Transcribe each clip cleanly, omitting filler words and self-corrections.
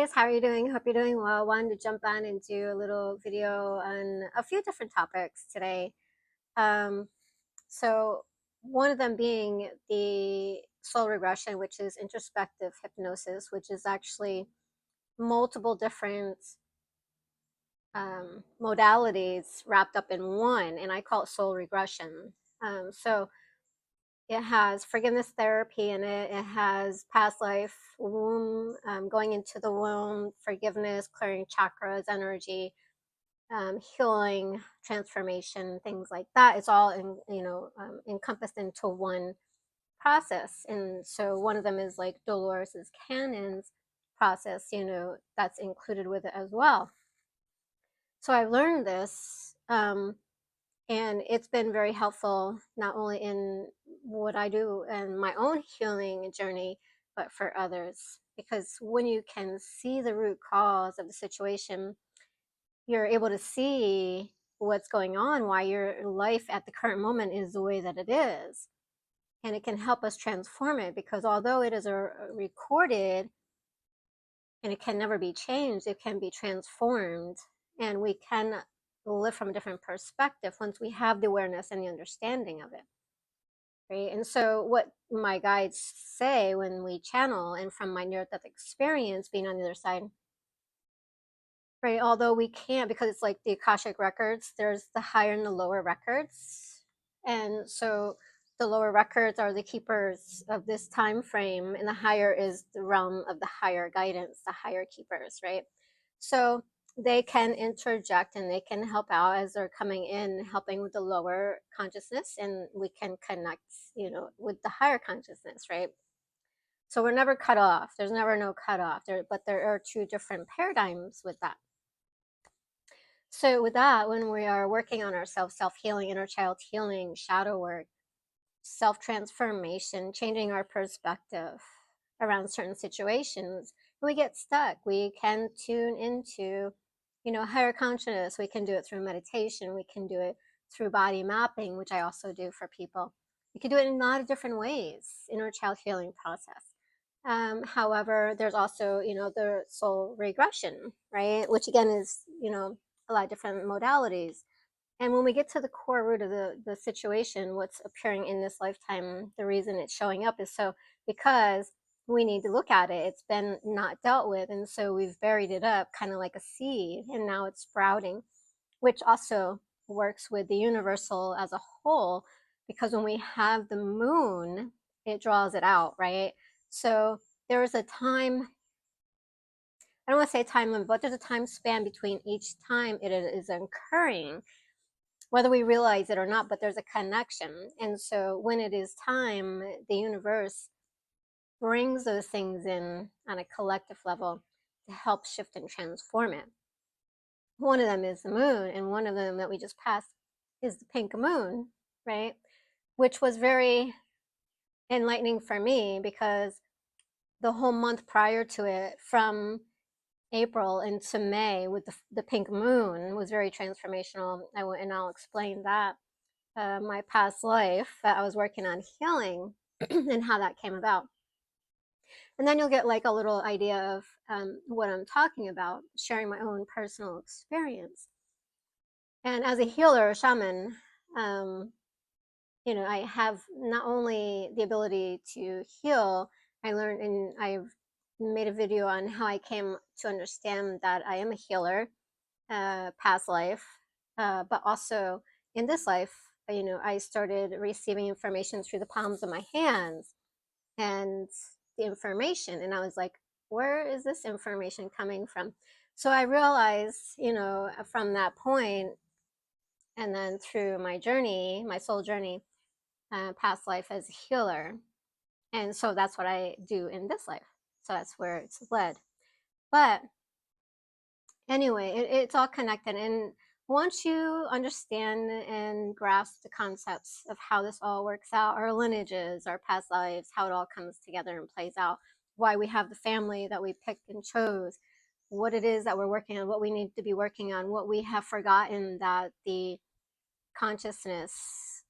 guys, how are you doing? Hope you're doing well. Wanted to jump on and do a little video on a few different topics today. Um, so one of them being the soul regression, which is introspective hypnosis, which is actually multiple different modalities wrapped up in one, and I call it soul regression. So it has forgiveness therapy in it. It has past life, womb, going into the womb, forgiveness, clearing chakras, energy, healing, transformation, things like that. It's all encompassed into one process. And so one of them is like Dolores's Cannon's process. That's included with it as well. So I've learned this. And it's been very helpful, not only in what I do and my own healing journey, but for others. Because when you can see the root cause of the situation, you're able to see what's going on, why your life at the current moment is the way that it is. And it can help us transform it, because although it is recorded and it can never be changed, it can be transformed, and we can live from a different perspective once we have the awareness and the understanding of it, right? And so what my guides say when we channel, and from my near-death experience being on the other side, right, although we can't, because it's like the Akashic records, there's the higher and the lower records. And so the lower records are the keepers of this time frame, and the higher is the realm of the higher guidance, the higher keepers, right? So they can interject and they can help out as they're coming in, helping with the lower consciousness, and we can connect, with the higher consciousness, right? So we're never cut off. There's never no cut off there, but there are two different paradigms with that. So with that, when we are working on ourselves, self-healing, inner child healing, shadow work, self-transformation, changing our perspective around certain situations, we get stuck. We can tune into, higher consciousness. We can do it through meditation. We can do it through body mapping, which I also do for people. You can do it in a lot of different ways, inner child healing process. However, there's also, the soul regression, right? Which again is, a lot of different modalities. And when we get to the core root of the situation, what's appearing in this lifetime, the reason it's showing up is because we need to look at it. It's been not dealt with. And so we've buried it up kind of like a seed, and now it's sprouting, which also works with the universal as a whole, because when we have the moon, it draws it out, right? So there is a time, I don't want to say time limit, but there's a time span between each time it is occurring, whether we realize it or not, but there's a connection. And so when it is time, the universe brings those things in on a collective level to help shift and transform it. One of them is the moon, and one of them that we just passed is the pink moon, right? Which was very enlightening for me, because the whole month prior to it, from April into May with the pink moon, was very transformational. And I'll explain that. My past life that I was working on healing and how that came about. And then you'll get like a little idea of what I'm talking about, sharing my own personal experience. And as a healer, a shaman, I have not only the ability to heal, I learned, and I've made a video on how I came to understand that I am a healer, past life, but also in this life, I started receiving information through the palms of my hands, and the information, and I was like, where is this information coming from? So I realized, from that point, and then through my journey, my soul journey, past life as a healer. And so that's what I do in this life. So that's where it's led. But anyway, it's all connected. And once you understand and grasp the concepts of how this all works out, our lineages, our past lives, how it all comes together and plays out, why we have the family that we picked and chose, what it is that we're working on, what we need to be working on, what we have forgotten that the consciousness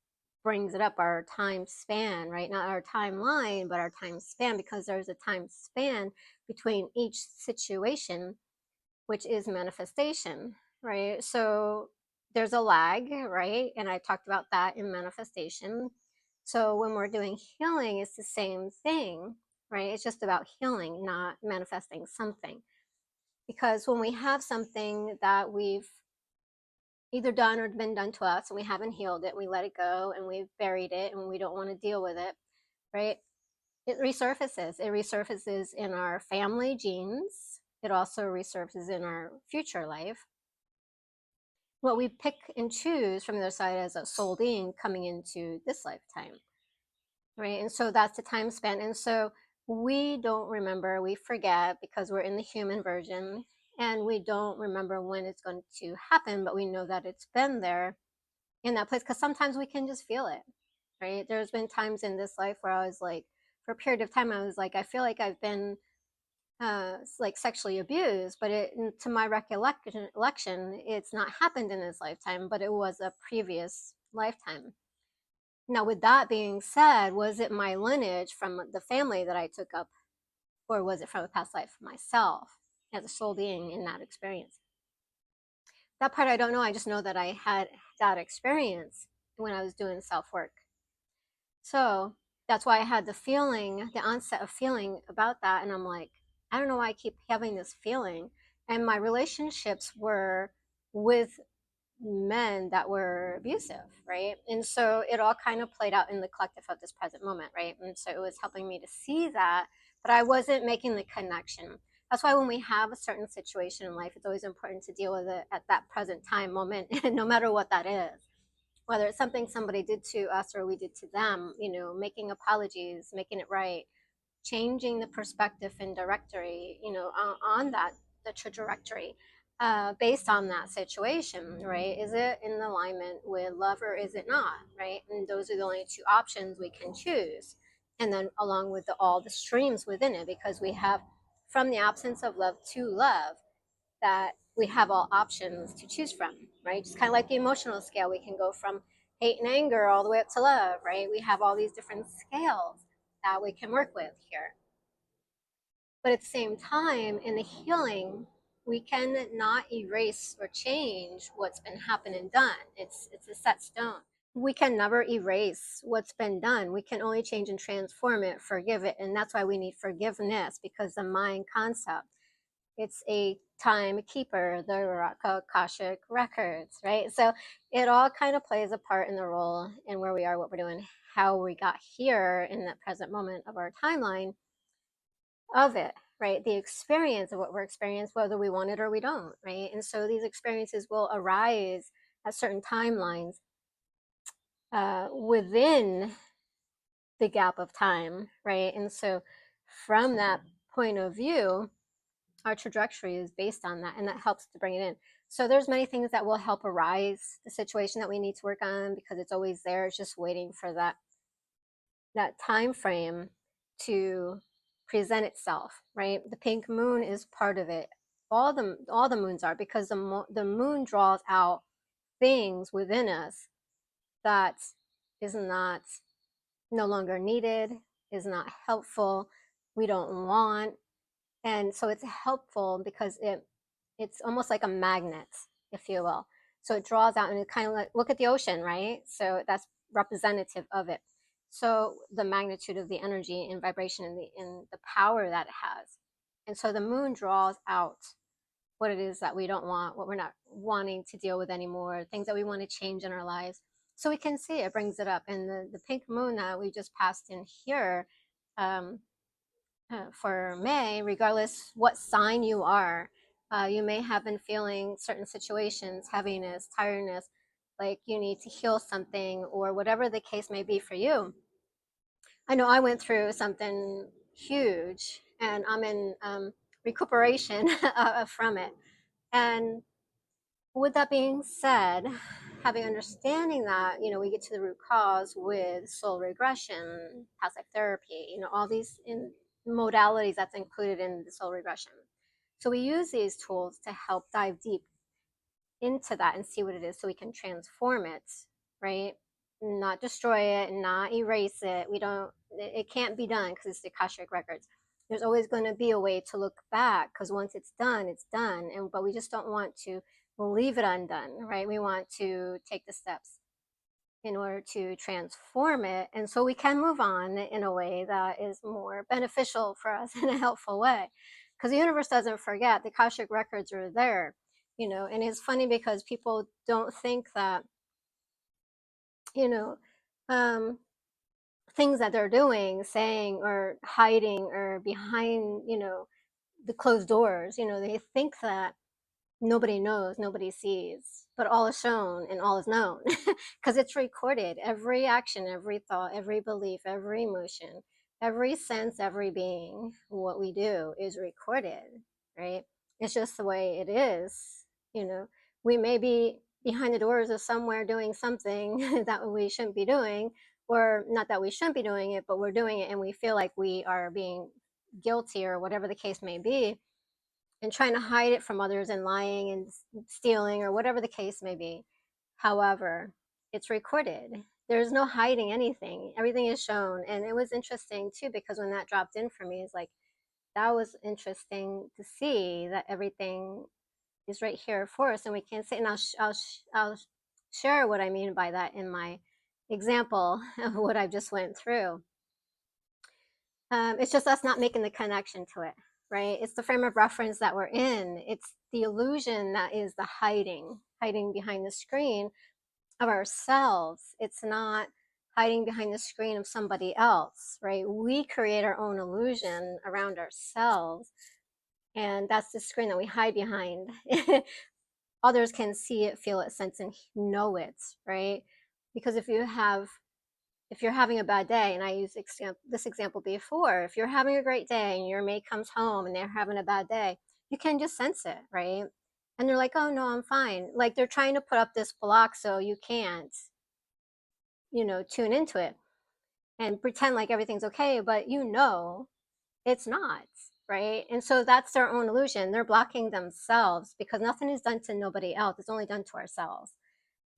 brings it up, our time span, right? Not our timeline, but our time span, because there's a time span between each situation, which is manifestation, right? So there's a lag, right? And I talked about that in manifestation. So when we're doing healing, it's the same thing, right? It's just about healing, not manifesting something. Because when we have something that we've either done or been done to us and we haven't healed it, we let it go and we've buried it and we don't want to deal with it, right? It resurfaces. It resurfaces in our family genes. It also resurfaces in our future life. What we pick and choose from the other side as a soul being coming into this lifetime, right? And so that's the time spent. And so we don't remember, we forget because we're in the human version and we don't remember when it's going to happen, but we know that it's been there in that place because sometimes we can just feel it, right? There's been times in this life where I was like, for a period of time, I was like, I feel like I've been like sexually abused, but to my recollection, it's not happened in this lifetime, but it was a previous lifetime. Now, with that being said, was it my lineage from the family that I took up, or was it from a past life myself as a soul being in that experience? That part I don't know. I just know that I had that experience when I was doing self work. So that's why I had the feeling, the onset of feeling about that. And I'm like, I don't know why I keep having this feeling. And my relationships were with men that were abusive, right? And so it all kind of played out in the collective of this present moment, right? And so it was helping me to see that, but I wasn't making the connection. That's why when we have a certain situation in life, it's always important to deal with it at that present time moment, no matter what that is, whether it's something somebody did to us or we did to them, making apologies, making it right, changing the perspective and directory, on that, the trajectory, based on that situation, right? Is it in alignment with love or is it not, right? And those are the only two options we can choose. And then along with all the streams within it, because we have from the absence of love to love, that we have all options to choose from, right? Just kind of like the emotional scale, we can go from hate and anger all the way up to love, right? We have all these different scales that we can work with here. But at the same time, in the healing, we can not erase or change what's been happened and done. It's a set stone. We can never erase what's been done. We can only change and transform it, forgive it. And that's why we need forgiveness, because the mind concept, it's a timekeeper, the Akashic records, right? So it all kind of plays a part in the role in where we are, what we're doing, how we got here in that present moment of our timeline of it, right? The experience of what we're experiencing, whether we want it or we don't, right? And so these experiences will arise at certain timelines within the gap of time, right? And so from that point of view, our trajectory is based on that, and that helps to bring it in. So there's many things that will help arise the situation that we need to work on, because it's always there. It's just waiting for that time frame to present itself, right? The pink moon is part of it. All the moons are, because the moon draws out things within us that is not no longer needed, is not helpful, we don't want. And so it's helpful because it's almost like a magnet, if you will. So it draws out, and it kind of like, look at the ocean, right? So that's representative of it. So the magnitude of the energy and vibration and the power that it has. And so the moon draws out what it is that we don't want, what we're not wanting to deal with anymore, things that we want to change in our lives. So we can see it brings it up. And the pink moon that we just passed in here, for May, regardless what sign you are, you may have been feeling certain situations, heaviness, tiredness, like you need to heal something, or whatever the case may be for you. I know I went through something huge, and I'm in recuperation from it. And with that being said, having understanding that, we get to the root cause with soul regression, past life therapy, all these modalities that's included in the soul regression. So we use these tools to help dive deep into that and see what it is, so we can transform it, right? Not destroy it, not erase it. It can't be done because it's the Akashic records. There's always going to be a way to look back, because once it's done, but we just don't want to leave it undone, right? We want to take the steps in order to transform it, and so we can move on in a way that is more beneficial for us in a helpful way, because the universe doesn't forget. The Akashic records are there, and it's funny because people don't think that, you know um, things that they're doing, saying, or hiding, or behind, the closed doors, they think that nobody knows, nobody sees, but all is shown and all is known, because it's recorded. Every action, every thought, every belief, every emotion, every sense, every being, what we do is recorded, right? It's just the way it is. We may be behind the doors of somewhere doing something that we shouldn't be doing, or not that we shouldn't be doing it, but we're doing it and we feel like we are being guilty, or whatever the case may be, and trying to hide it from others, and lying and stealing, or whatever the case may be. However, it's recorded. There's no hiding anything. Everything is shown. And it was interesting too, because when that dropped in for me, it's like, that was interesting to see that everything is right here for us, and we can see. And I'll share what I mean by that in my example of what I just went through. It's just us not making the connection to it, right? It's the frame of reference that we're in. It's the illusion that is the hiding behind the screen of ourselves. It's not hiding behind the screen of somebody else, right? We create our own illusion around ourselves, and that's the screen that we hide behind. Others can see it, feel it, sense, and know it, right? Because if you're having a bad day, and I used this example before, if you're having a great day and your mate comes home and they're having a bad day, you can just sense it, right? And they're like, oh no, I'm fine. Like, they're trying to put up this block so you can't, tune into it and pretend like everything's okay, but it's not, right? And so that's their own illusion. They're blocking themselves, because nothing is done to nobody else. It's only done to ourselves.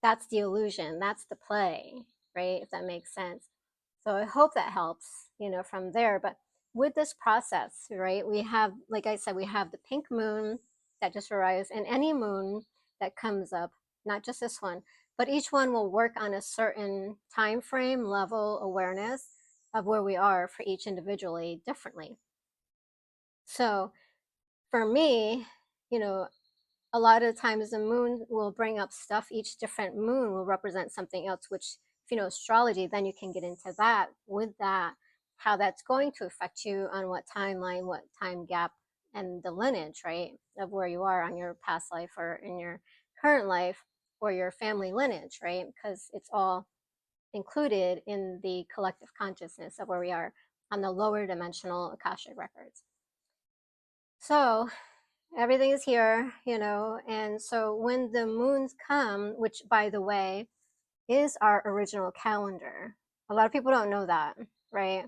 That's the illusion. That's the play, right? If that makes sense. So I hope that helps, from there. But with this process, right, we have, like I said, we have the pink moon that just arrives, and any moon that comes up, not just this one, but each one will work on a certain time frame, level, awareness of where we are for each individually differently. So for me, you know, a lot of times the moon will bring up stuff. Each different moon will represent something else, which, if you know astrology, then you can get into that, with that, how that's going to affect you on what timeline, what time gap, and the lineage, right, of where you are on your past life, or in your current life, or your family lineage, right? Because it's all included in the collective consciousness of where we are on the lower dimensional Akashic records. So everything is here, and so when the moons come, which, by the way, is our original calendar. A lot of people don't know that, right?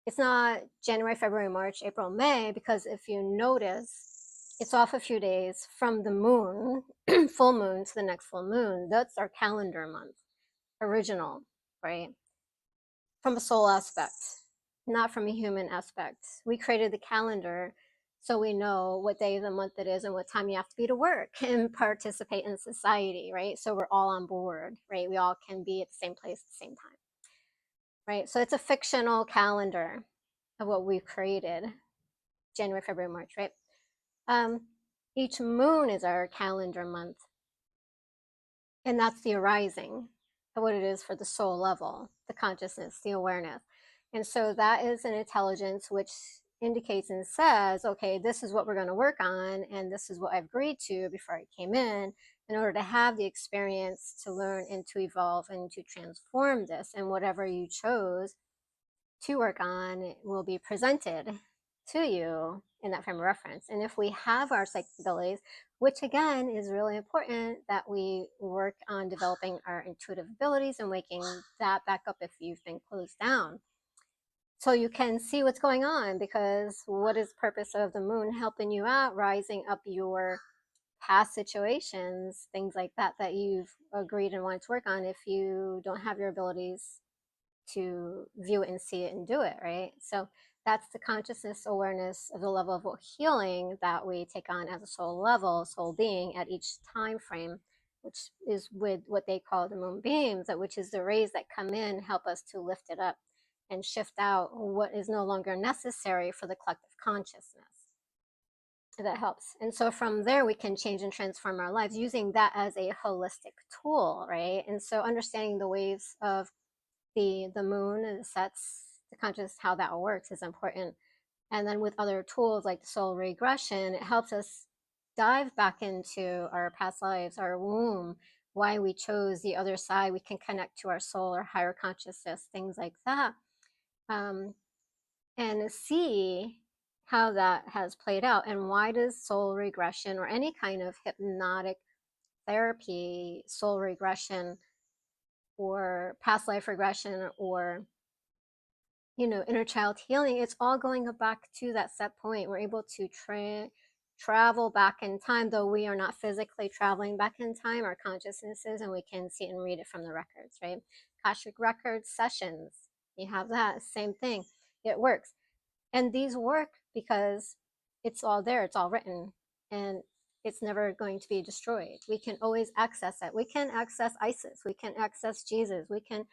It's not January, February, March, April, May, because if you notice, it's off a few days from the moon, full moon, to the next full moon. That's our calendar month, original, right? From a soul aspect, not from a human aspect. We created the calendar so we know what day of the month it is and what time you have to be to work and participate in society, right? So we're all on board, right? We all can be at the same place at the same time, right? So it's a fictional calendar of what we've created, January, February, March, right? Um, each moon is our calendar month, and that's the arising of what it is for the soul level, the consciousness, the awareness. And so that is an intelligence which indicates and says, okay, this is what we're going to work on, and this is what I've agreed to before I came in order to have the experience to learn and to evolve and to transform this. And whatever you chose to work on will be presented to you in that frame of reference. And if we have our psychic abilities, which again is really important, that we work on developing our intuitive abilities and waking that back up if you've been closed down, so you can see what's going on. Because what is the purpose of the moon? Helping you out, rising up your past situations, things like that, that you've agreed and wanted to work on, if you don't have your abilities to view it and see it and do it, right? So that's the consciousness awareness of the level of healing that we take on as a soul level, soul being at each time frame, which is with what they call the moon beams, which is the rays that come in, help us to lift it up and shift out what is no longer necessary for the collective consciousness. That helps. And so from there, we can change and transform our lives using that as a holistic tool, right? And so understanding the waves of the moon and the sets, the conscious, how that works is important. And then with other tools like the soul regression, it helps us dive back into our past lives, our womb, why we chose the other side. We can connect to our soul or higher consciousness, things like that, and see how that has played out. And why does soul regression or any kind of hypnotic therapy, soul regression or past life regression or inner child healing, it's all going back to that set point. We're able to travel back in time, though we are not physically traveling back in time, our consciousnesses, and we can see and read it from the records, right? Akashic record sessions, you have that, same thing. It works. And these work because it's all there, it's all written, and it's never going to be destroyed. We can always access it. We can access Isis, we can access Jesus, we can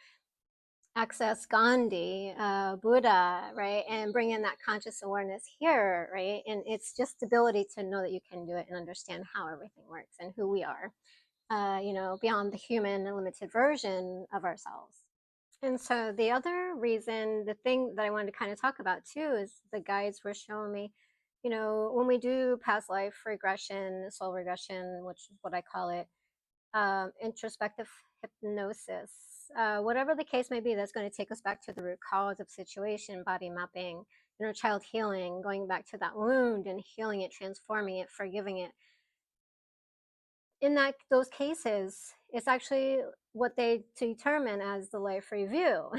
access Gandhi, Buddha, right? And bring in that conscious awareness here, right? And it's just the ability to know that you can do it and understand how everything works and who we are, beyond the human and limited version of ourselves. And so the other reason, the thing that I wanted to kind of talk about too, is the guides were showing me, when we do past life regression, soul regression, which is what I call it, introspective hypnosis, whatever the case may be, that's going to take us back to the root cause of situation, body mapping, inner child healing, going back to that wound and healing it, transforming it, forgiving it. In those cases, it's actually what they determine as the life review.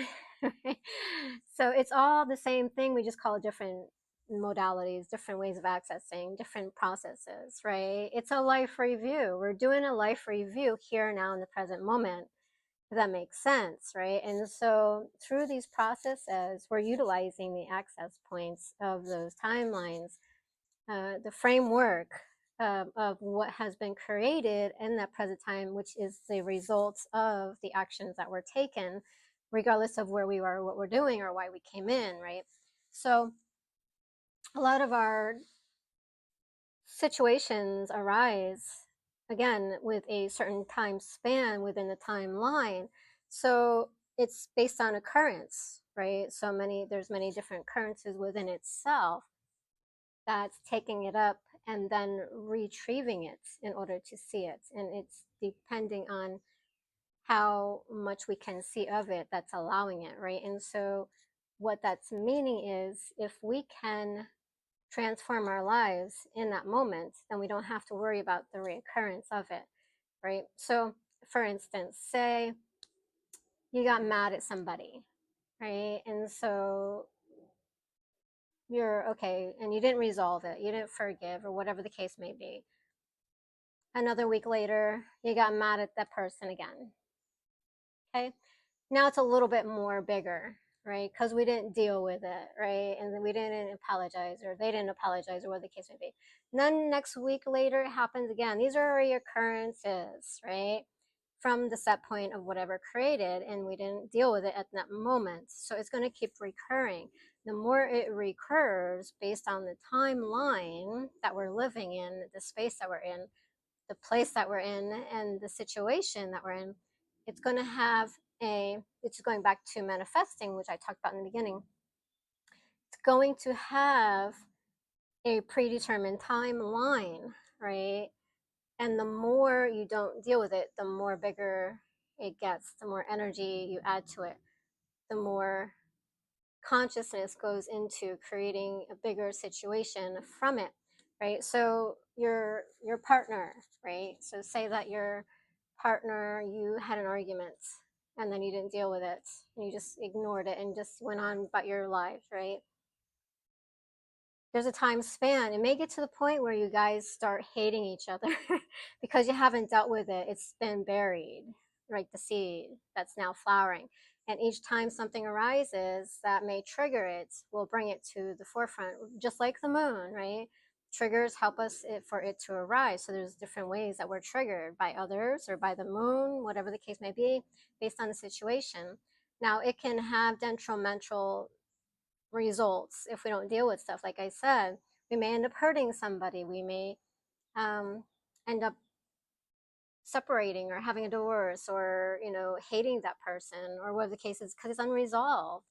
So it's all the same thing. We just call it different modalities, different ways of accessing, different processes, right? It's a life review. We're doing a life review here now in the present moment, if that makes sense, right? And so through these processes, we're utilizing the access points of those timelines, the framework of what has been created in that present time, which is the results of the actions that were taken, regardless of where we are, what we're doing, or why we came in, right? So a lot of our situations arise, again, with a certain time span within the timeline. So it's based on occurrence, right? So there's many different occurrences within itself that's taking it up and then retrieving it in order to see it. And it's depending on how much we can see of it that's allowing it, right? And so what that's meaning is if we can transform our lives in that moment, then we don't have to worry about the reoccurrence of it, right? So for instance, say you got mad at somebody, right? And so you're okay and you didn't resolve it, you didn't forgive, or whatever the case may be. Another week later, you got mad at that person again. Okay, now it's a little bit more bigger, right? Because we didn't deal with it, right? And then we didn't apologize, or they didn't apologize, or whatever the case may be. And then next week later, it happens again. These are reoccurrences, right? From the set point of whatever created, and we didn't deal with it at that moment. So it's going to keep recurring. The more it recurs based on the timeline that we're living in, the space that we're in, the place that we're in, and the situation that we're in, it's going to have it's going back to manifesting, which I talked about in the beginning. It's going to have a predetermined timeline, right? And the more you don't deal with it, the more bigger it gets, the more energy you add to it, the more consciousness goes into creating a bigger situation from it, right? So your partner, right? So say that your partner, you had an argument and then you didn't deal with it and you just ignored it and just went on about your life, right? There's a time span. It may get to the point where you guys start hating each other because you haven't dealt with it. It's been buried, right? The seed that's now flowering. And each time something arises that may trigger it, will bring it to the forefront, just like the moon, right? Triggers help us for it to arise. So there's different ways that we're triggered by others or by the moon, whatever the case may be, based on the situation. Now, it can have detrimental results if we don't deal with stuff. Like I said, we may end up hurting somebody. We may end up separating or having a divorce, or hating that person, or whatever the case is, because it's unresolved,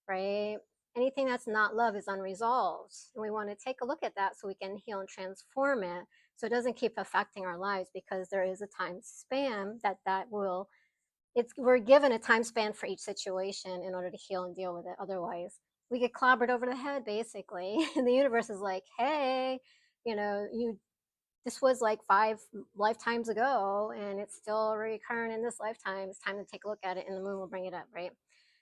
right? Anything that's not love is unresolved, and we want to take a look at that so we can heal and transform it, so it doesn't keep affecting our lives, because there is a time span that will we're given a time span for each situation in order to heal and deal with it. Otherwise, we get clobbered over the head, basically. And the universe is like, hey, you this was like 5 lifetimes ago, and it's still recurring in this lifetime. It's time to take a look at it, and the moon will bring it up, right?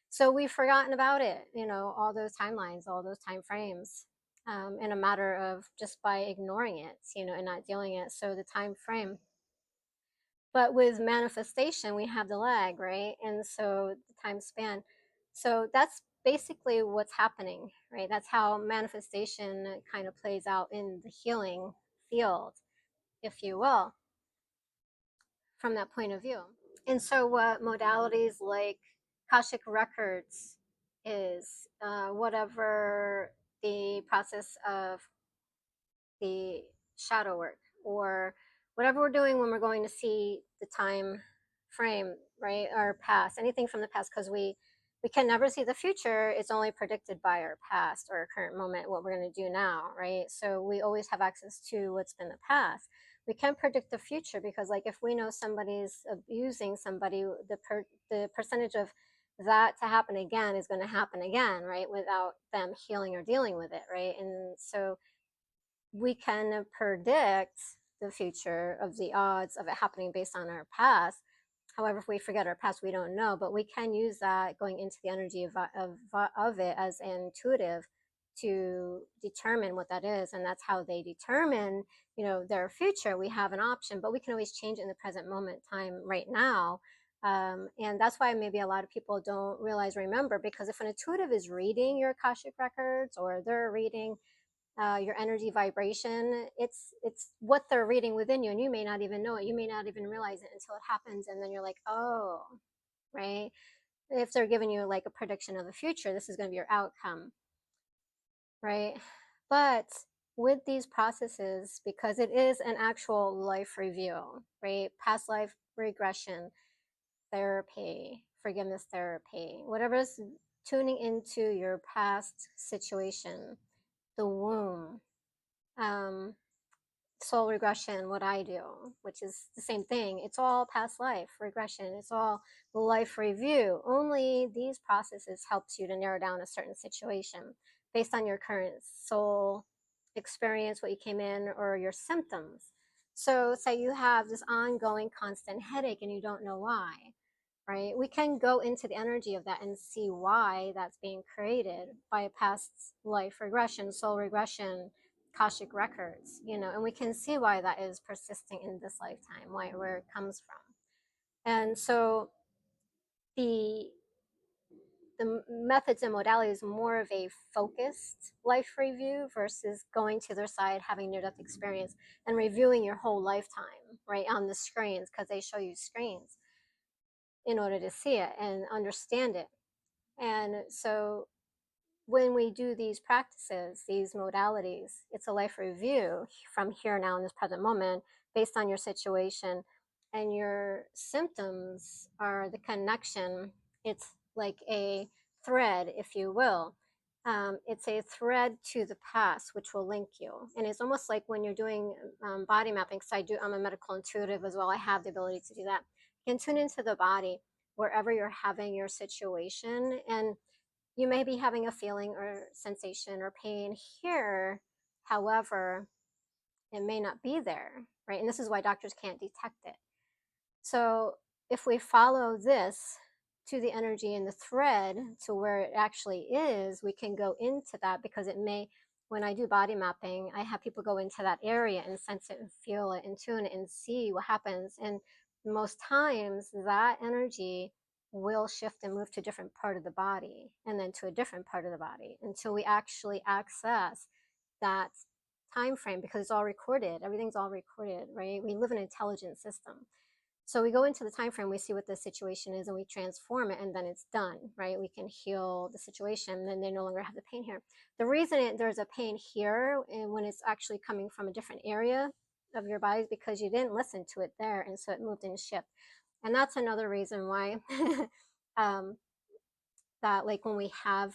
So we've forgotten about it, all those timelines, all those time frames, in a matter of just by ignoring it, and not dealing it. So the time frame. But with manifestation, we have the lag, right? And so the time span. So that's basically what's happening, right? That's how manifestation kind of plays out in the healing field, if you will, from that point of view. And so, what modalities like Akashic Records is, whatever the process of the shadow work, or whatever we're doing when we're going to see the time frame, right? Our past, anything from the past, because we can never see the future. It's only predicted by our past or our current moment, what we're going to do now, right? So we always have access to what's been the past. We can predict the future, because like if we know somebody's abusing somebody, the percentage of that to happen again is going to happen again, right? Without them healing or dealing with it, right? And so we can predict the future of the odds of it happening based on our past. However, if we forget our past, we don't know, but we can use that going into the energy of it as intuitive to determine what that is. And that's how they determine, their future. We have an option, but we can always change it in the present moment time right now. And that's why maybe a lot of people don't realize, remember, because if an intuitive is reading your Akashic records, or they're reading your energy vibration, it's what they're reading within you, and you may not even know it. You may not even realize it until it happens, and then you're like, oh, right? If they're giving you like a prediction of the future, this is going to be your outcome, right? But with these processes, because it is an actual life review, right? Past life regression therapy, forgiveness therapy, whatever's tuning into your past situation, the womb, um, soul regression, what I do, which is the same thing. It's all past life regression. It's all life review. Only these processes helps you to narrow down a certain situation based on your current soul experience, what you came in, or your symptoms. So say you have this ongoing constant headache and you don't know why, right? We can go into the energy of that and see why that's being created by a past life regression, soul regression, Akashic records, and we can see why that is persisting in this lifetime, where it comes from. And so the methods and modalities more of a focused life review versus going to their side, having near-death experience, and reviewing your whole lifetime, right, on the screens, because they show you screens in order to see it and understand it. And so when we do these practices, these modalities, it's a life review from here now in this present moment based on your situation, and your symptoms are the connection. It's like a thread, if you will. It's a thread to the past, which will link you. And it's almost like when you're doing body mapping, because I'm a medical intuitive as well. I have the ability to do that. You can tune into the body wherever you're having your situation, and you may be having a feeling or sensation or pain here. However, it may not be there, right? And this is why doctors can't detect it. So if we follow this to the energy and the thread to where it actually is, we can go into that, because it may, when I do body mapping, I have people go into that area and sense it and feel it and tune it and see what happens. And most times that energy will shift and move to a different part of the body and then to a different part of the body until we actually access that time frame, because it's all recorded. Everything's all recorded, right? We live in an intelligent system. So we go into the time frame, we see what the situation is, and we transform it, and then it's done, right? We can heal the situation, and then they no longer have the pain here. The reason there's a pain here, and when it's actually coming from a different area of your body, is because you didn't listen to it there, and so it moved and shifted. And that's another reason why um, that, like, when we have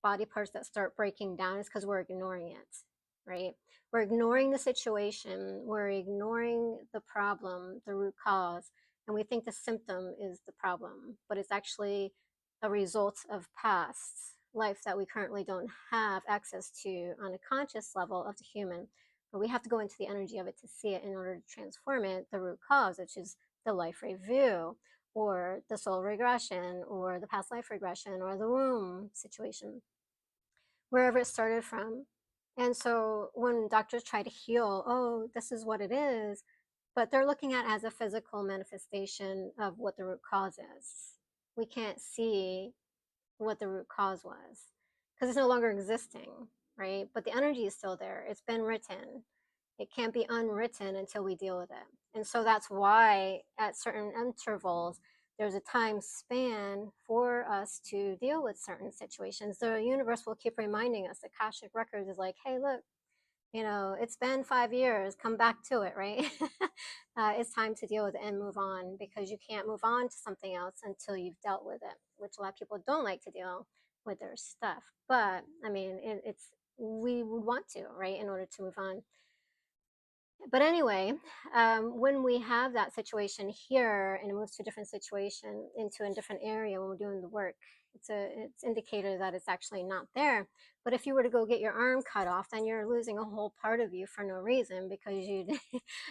body parts that start breaking down, is because we're ignoring it, right? We're ignoring the situation, we're ignoring the problem, the root cause, and we think the symptom is the problem, but it's actually a result of past life that we currently don't have access to on a conscious level of the human. But we have to go into the energy of it to see it in order to transform it, the root cause, which is the life review, or the soul regression, or the past life regression, or the womb situation, wherever it started from. And so when doctors try to heal, oh, this is what it is, but they're looking at it as a physical manifestation of what the root cause is. We can't see what the root cause was because it's no longer existing, right? But the energy is still there. It's been written. It can't be unwritten until we deal with it. And so that's why at certain intervals, there's a time span for us to deal with certain situations. The universe will keep reminding us. The Akashic Records is like, hey, look, it's been 5 years, come back to it, right? It's time to deal with it and move on, because you can't move on to something else until you've dealt with it, which a lot of people don't like to deal with their stuff. But I mean, we would want to, right, in order to move on. But anyway, when we have that situation here and it moves to a different situation into a different area when we're doing the work, it's indicator that it's actually not there. But if you were to go get your arm cut off, then you're losing a whole part of you for no reason, because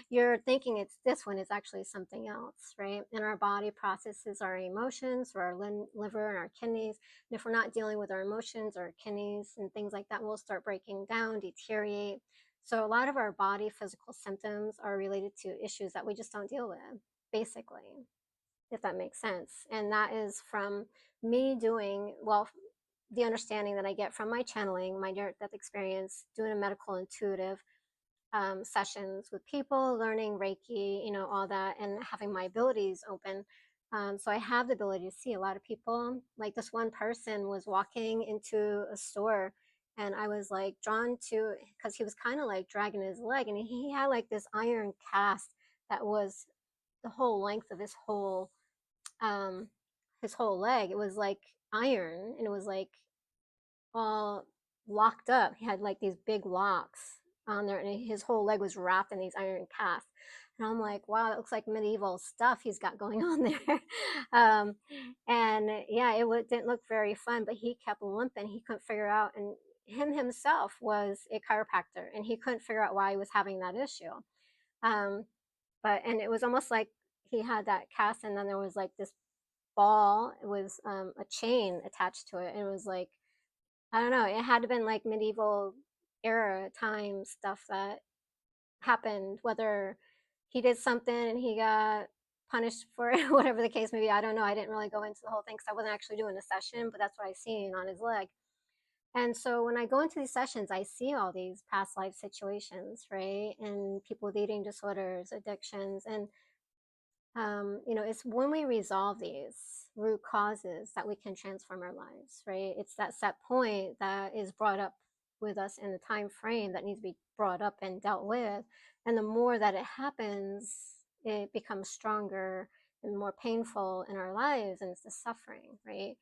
you're thinking it's this when it's actually something else, right? And our body processes our emotions through our liver and our kidneys. And if we're not dealing with our emotions or kidneys and things like that, we'll start breaking down, deteriorate. So a lot of our body physical symptoms are related to issues that we just don't deal with, basically, if that makes sense. And that is from me doing, well, the understanding that I get from my channeling, my near death experience, doing a medical intuitive sessions with people, learning Reiki, all that, and having my abilities open. So I have the ability to see a lot of people. Like, this one person was walking into a store, and I was like drawn to, because he was kind of like dragging his leg, and he had like this iron cast that was the whole length of um, his whole leg. It was like iron, and it was like all locked up. He had like these big locks on there, and his whole leg was wrapped in these iron casts. And I'm like, wow, that looks like medieval stuff he's got going on there. And yeah, didn't look very fun, but he kept limping. He couldn't figure out, and himself was a chiropractor, and he couldn't figure out why he was having that issue. And it was almost like he had that cast, and then there was like this ball. It was a chain attached to it, and it was like, I don't know, it had to been like medieval era time stuff that happened, whether he did something and he got punished for it, whatever the case may be. I don't know. I didn't really go into the whole thing because I wasn't actually doing a session, but that's what I seen on his leg. And so when I go into these sessions, I see all these past life situations, right? And people with eating disorders, addictions, and it's when we resolve these root causes that we can transform our lives, right? It's that set point that is brought up with us in the time frame that needs to be brought up and dealt with. And the more that it happens, it becomes stronger and more painful in our lives, and it's the suffering, right?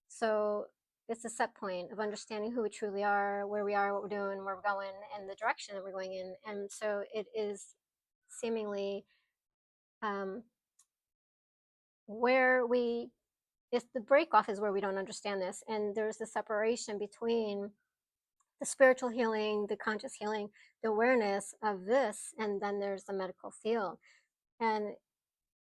So it's a set point of understanding who we truly are, where we are, what we're doing, where we're going, and the direction that we're going in. And so it is seemingly where it's the break off is where we don't understand this, and there's the separation between the spiritual healing, the conscious healing, the awareness of this, and then there's the medical field. And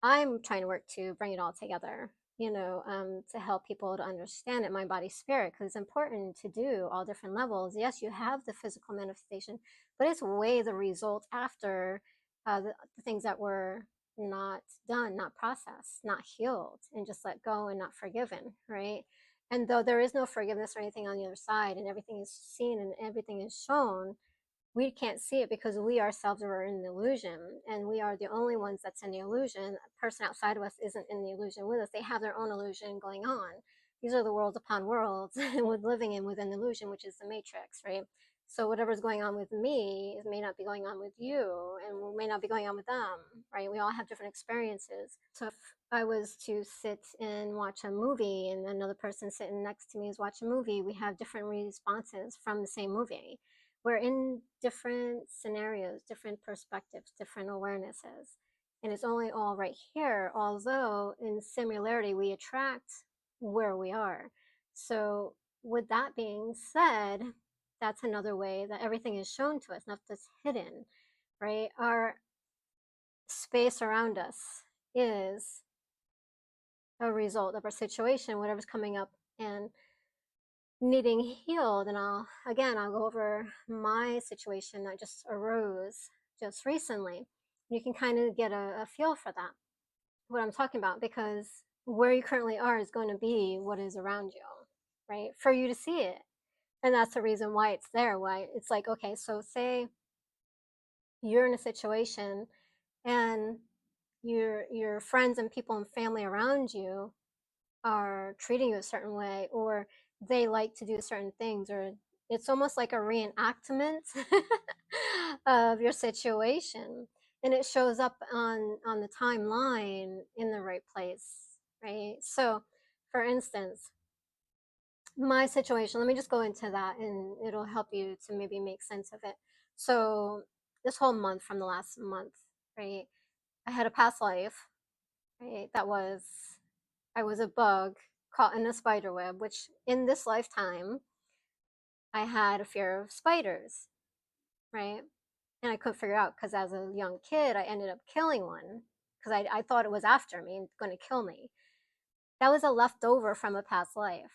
I'm trying to work to bring it all together, to help people to understand it, mind, body, spirit, because it's important to do all different levels. Yes, you have the physical manifestation, but it's way the result after the things that were not done, not processed, not healed, and just let go and not forgiven, right? And though there is no forgiveness or anything on the other side, and everything is seen and everything is shown, we can't see it because we ourselves are in the illusion, and we are the only ones that's in the illusion. A person outside of us isn't in the illusion with us. They have their own illusion going on. These are the worlds upon worlds with living in within the illusion, which is the matrix, right? So whatever's going on with me may not be going on with you, and may not be going on with them, right? We all have different experiences. So if I was to sit and watch a movie and another person sitting next to me is watching a movie, we have different responses from the same movie. We're in different scenarios, different perspectives, different awarenesses. And it's only all right here, although in similarity, we attract where we are. So, with that being said, that's another way that everything is shown to us, not just hidden, right? Our space around us is a result of our situation, whatever's coming up and needing healed. And I'll go over my situation that just arose just recently. You can kind of get a feel for that, what I'm talking about, because where you currently are is going to be what is around you, right? For you to see it. And that's the reason why it's there. Why it's like, okay, so say you're in a situation and your friends and people and family around you are treating you a certain way, or they like to do certain things, or it's almost like a reenactment of your situation, and it shows up on the timeline in the right place, right? So for instance, my situation, let me just go into that and it'll help you to maybe make sense of it. So this whole month, from the last month, right, I had a past life, right, I was a bug caught in a spider web, which in this lifetime, I had a fear of spiders, right? And I couldn't figure out because as a young kid, I ended up killing one because I thought it was after me and going to kill me. That was a leftover from a past life,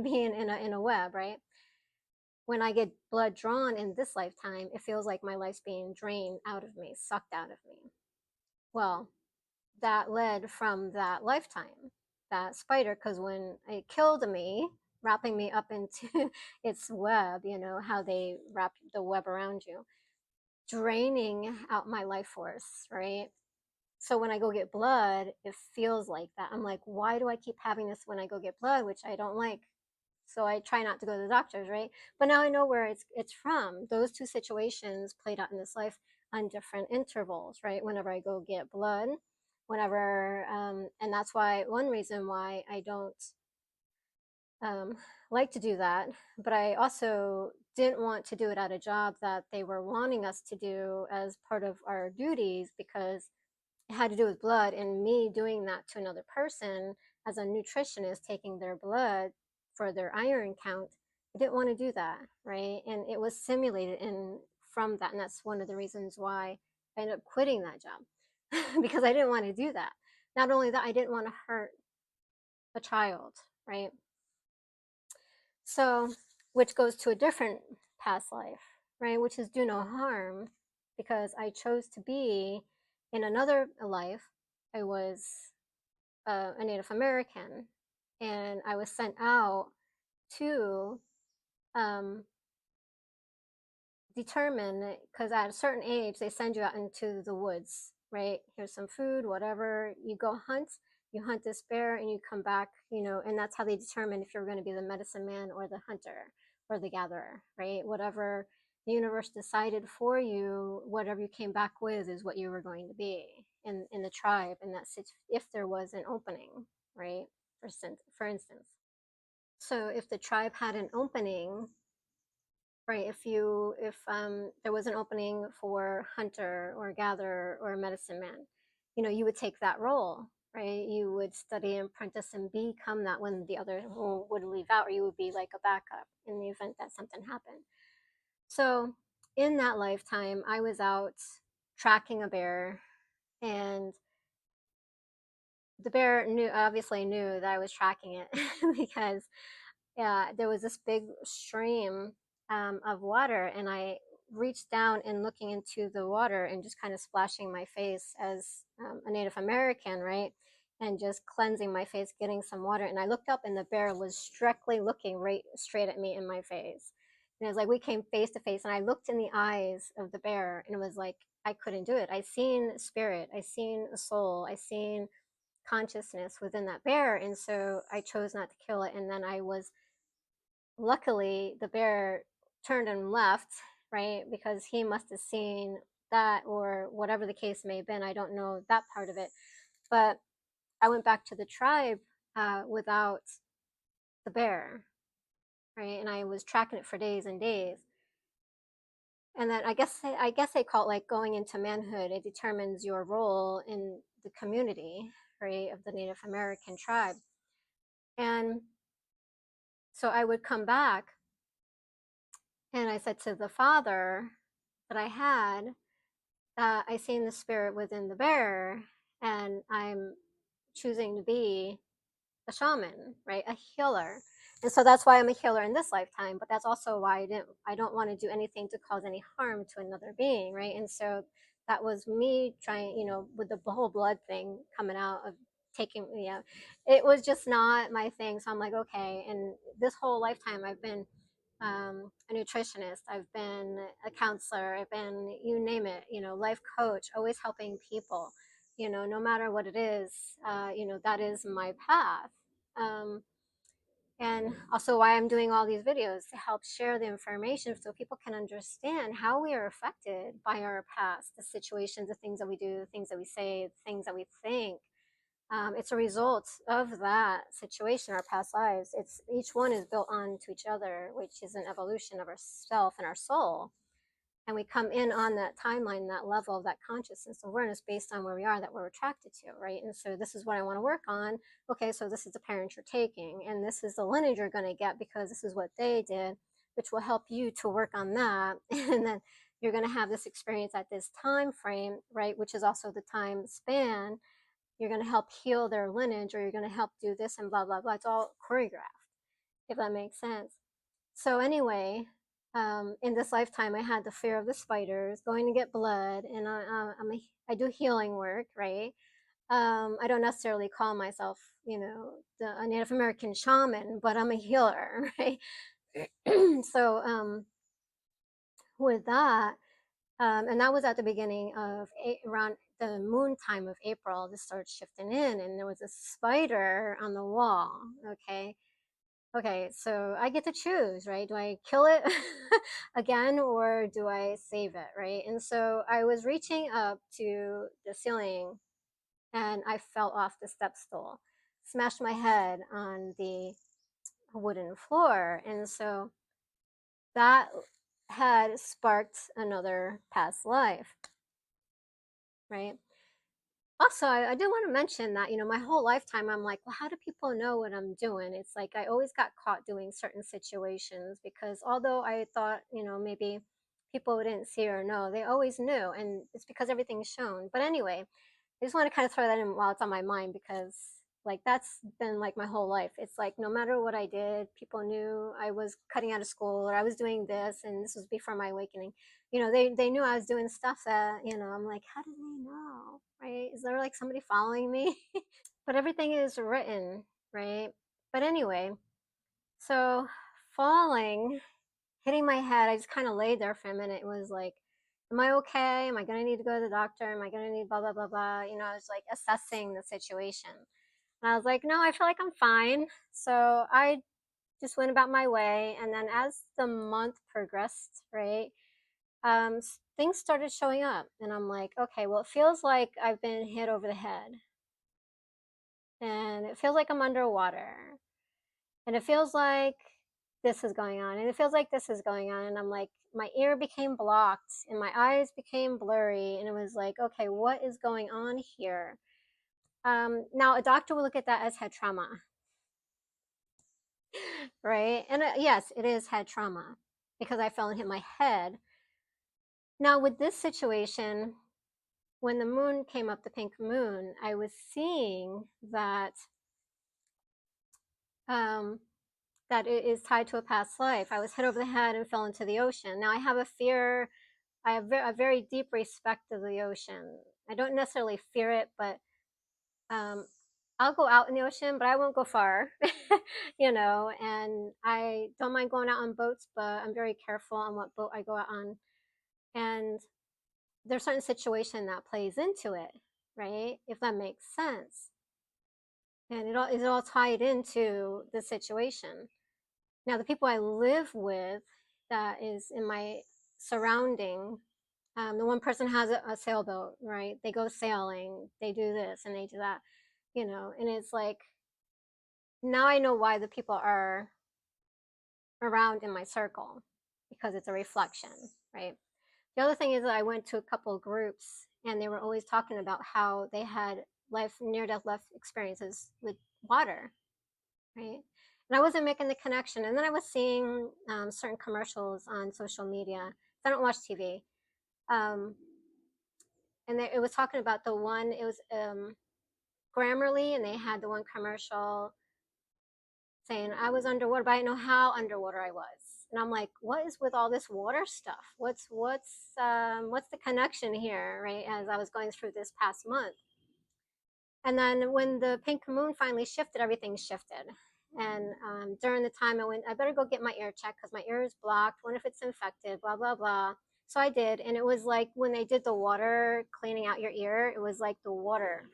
being in a web, right? When I get blood drawn in this lifetime, it feels like my life's being drained out of me, sucked out of me. Well, that led from that lifetime, that spider, because when it killed me, wrapping me up into its web, you know, how they wrap the web around you, draining out my life force, right? So when I go get blood, it feels like that. I'm like, why do I keep having this when I go get blood, which I don't like? So I try not to go to the doctors, right? But now I know where it's from. Those two situations played out in this life on different intervals, right? Whenever I go get blood, whenever, and that's why one reason why I don't um, like to do that. But I also didn't want to do it at a job that they were wanting us to do as part of our duties, because it had to do with blood, and me doing that to another person as a nutritionist, taking their blood for their iron count. I didn't want to do that, right? And it was simulated in from that, and that's one of the reasons why I ended up quitting that job because I didn't want to do that. Not only that, I didn't want to hurt a child, right? So, which goes to a different past life, right? Which is do no harm, because I chose to be in another life. I was a Native American, and I was sent out to um, determine, because at a certain age they send you out into the woods, right? Here's some food, whatever, you go hunt, you hunt this bear and you come back, you know, and that's how they determine if you're going to be the medicine man or the hunter or the gatherer, right? Whatever the universe decided for you, whatever you came back with is what you were going to be in the tribe, and that's if there was an opening, right? For instance, so if the tribe had an opening, right, if there was an opening for hunter or gatherer or medicine man, you know, you would take that role, right? You would study and apprentice and become that when the other would leave out, or you would be like a backup in the event that something happened. So in that lifetime, I was out tracking a bear, and the bear obviously knew that I was tracking it because there was this big stream of water, and I reached down and looking into the water and just kind of splashing my face as a Native American, right? And just cleansing my face, getting some water. And I looked up and the bear was directly looking right straight at me in my face. And it was like we came face to face. And I looked in the eyes of the bear and it was like I couldn't do it. I seen spirit, I seen a soul, I seen consciousness within that bear. And so I chose not to kill it. And then I was luckily the bear turned and left, right? Because he must have seen that or whatever the case may have been. I don't know that part of it. But I went back to the tribe without the bear, right? And I was tracking it for days and days. And then I guess they call it like going into manhood. It determines your role in the community, right, of the Native American tribe. And so I would come back and I said to the father that I had, I seen the spirit within the bear and I'm choosing to be a shaman, right? A healer. And so that's why I'm a healer in this lifetime, but that's also why I don't want to do anything to cause any harm to another being, right? And so that was me trying, with the whole blood thing coming out of taking, it was just not my thing. So I'm like, okay. And this whole lifetime I've been a nutritionist, I've been a counselor, I've been, you name it, life coach, always helping people, no matter what it is, that is my path. Um, and also why I'm doing all these videos to help share the information so people can understand how we are affected by our past, the situations, the things that we do, the things that we say, the things that we think. It's a result of that situation, our past lives. It's each one is built on to each other, which is an evolution of ourself and our soul. And we come in on that timeline, that level of that consciousness awareness based on where we are that we're attracted to, right? And so this is what I want to work on. Okay, so this is the parent you're taking, and this is the lineage you're going to get because this is what they did, which will help you to work on that. And then you're going to have this experience at this time frame, right? Which is also the time span. You're going to help heal their lineage, or you're going to help do this and blah, blah, blah. It's all choreographed, if that makes sense. So anyway, in this lifetime, I had the fear of the spiders, going to get blood, and I do healing work, right? I don't necessarily call myself, a Native American shaman, but I'm a healer, right? So with that, and that was at the beginning of around the moon time of April. This started shifting in, and there was a spider on the wall. Okay, so I get to choose, right? Do I kill it again or do I save it, right? And so I was reaching up to the ceiling and I fell off the step stool, smashed my head on the wooden floor. And so that had sparked another past life, right? Also, I do want to mention that, my whole lifetime, I'm like, well, how do people know what I'm doing? It's like I always got caught doing certain situations because although I thought, maybe people didn't see or know, they always knew. And it's because everything's shown. But anyway, I just want to kind of throw that in while it's on my mind because like that's been like my whole life. It's like no matter what I did, people knew I was cutting out of school or I was doing this, and this was before my awakening. They knew I was doing stuff that, I'm like, how do they know? Right? Is there like somebody following me? But everything is written, right? But anyway, so falling, hitting my head, I just kind of laid there for a minute. It was like, am I okay? Am I going to need to go to the doctor? Am I going to need blah, blah, blah, blah? I was like assessing the situation. And I was like, no, I feel like I'm fine. So I just went about my way. And then as the month progressed, right, things started showing up. And I'm like, okay, well, it feels like I've been hit over the head. And it feels like I'm underwater. And it feels like this is going on. And it feels like this is going on. And I'm like, my ear became blocked and my eyes became blurry. And it was like, okay, what is going on here? Now, a doctor will look at that as head trauma, right? And yes, it is head trauma because I fell and hit my head. Now, with this situation, when the moon came up, the pink moon, I was seeing that that it is tied to a past life. I was hit over the head and fell into the ocean. Now I have a fear. I have a very deep respect of the ocean. I don't necessarily fear it, but um, I'll go out in the ocean, but I won't go far, you know. And I don't mind going out on boats, but I'm very careful on what boat I go out on. And there's certain situation that plays into it, right? If that makes sense. And it all is all tied into the situation. Now, the people I live with, that is in my surrounding, the one person has a sailboat, right? They go sailing, they do this and they do that, you know, and it's like, now I know why the people are around in my circle, because it's a reflection, right? The other thing is that I went to a couple of groups and they were always talking about how they had near death life experiences with water, right? And I wasn't making the connection. And then I was seeing certain commercials on social media. I don't watch TV. Um, and it was talking about the one, it was Grammarly, and they had the one commercial saying I was underwater, but I didn't know how underwater I was. And I'm like, what is with all this water stuff? What's the connection here, right? As I was going through this past month. And then when the pink moon finally shifted, everything shifted. And during the time I went, I better go get my ear checked because my ear is blocked. Wonder if it's infected, blah, blah, blah. So I did. And it was like when they did the water cleaning out your ear, it was like the water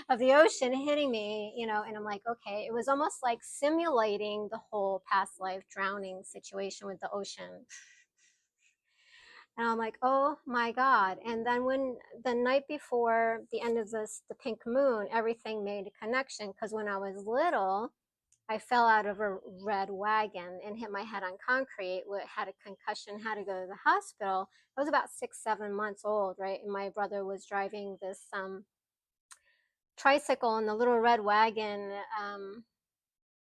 of the ocean hitting me, you know. And I'm like, okay, it was almost like simulating the whole past life drowning situation with the ocean. And I'm like, oh my God. And then when the night before the end of the pink moon, everything made a connection. Because when I was little, I fell out of a red wagon and hit my head on concrete, had a concussion, had to go to the hospital. I was about 6, 7 months old, right? And my brother was driving this tricycle in the little red wagon.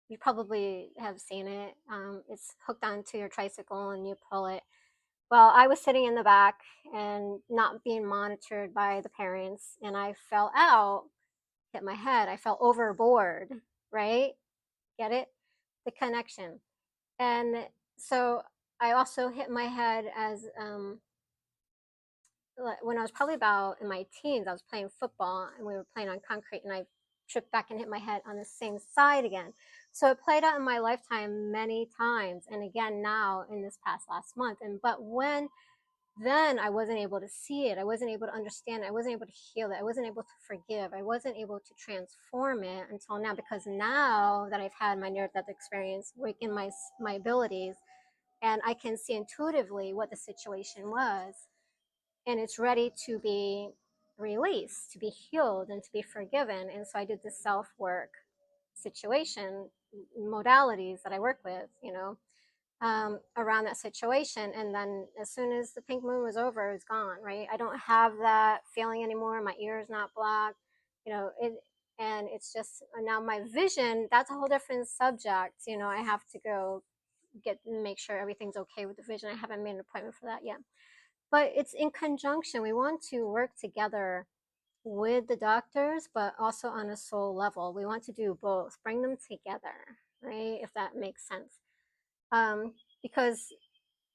You probably have seen it. It's hooked onto your tricycle and you pull it. Well, I was sitting in the back and not being monitored by the parents, and I fell out, hit my head. I fell overboard, right? Get it? The connection. And so I also hit my head as when I was probably about in my teens, I was playing football and we were playing on concrete, and I tripped back and hit my head on the same side again. So it played out in my lifetime many times, and again now in this past last month. And but when then I wasn't able to see it. I wasn't able to understand it. I wasn't able to heal it. I wasn't able to forgive. I wasn't able to transform it until now, because now that I've had my near death experience, waking my abilities, and I can see intuitively what the situation was, and it's ready to be released, to be healed, and to be forgiven. And so I did this self work situation modalities that I work with, you know, around that situation. And then as soon as the pink moon was over, it's gone, right? I don't have that feeling anymore. My ear is not blocked, you know, and it's just now my vision, that's a whole different subject. You know, I have to go make sure everything's okay with the vision. I haven't made an appointment for that yet. But it's in conjunction. We want to work together with the doctors, but also on a soul level. We want to do both, bring them together, right? If that makes sense. Because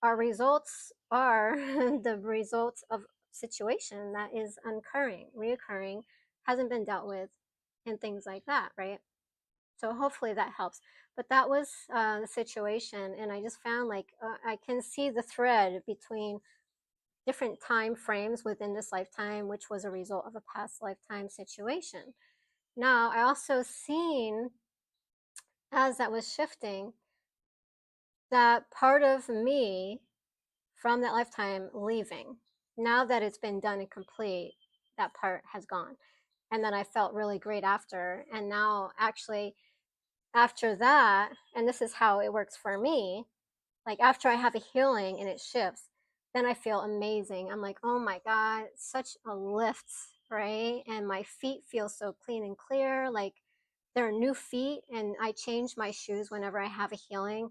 our results are the results of situation that is reoccurring, hasn't been dealt with, and things like that, right? So hopefully that helps. But that was the situation, and I just found like I can see the thread between different time frames within this lifetime, which was a result of a past lifetime situation. Now, I also seen, as that was shifting, that part of me from that lifetime leaving. Now that it's been done and complete, that part has gone. And then I felt really great after. And now, actually, after that, and this is how it works for me, like after I have a healing and it shifts, then I feel amazing. I'm like, oh my God, such a lift, right? And my feet feel so clean and clear. Like they're new feet, and I change my shoes whenever I have a healing.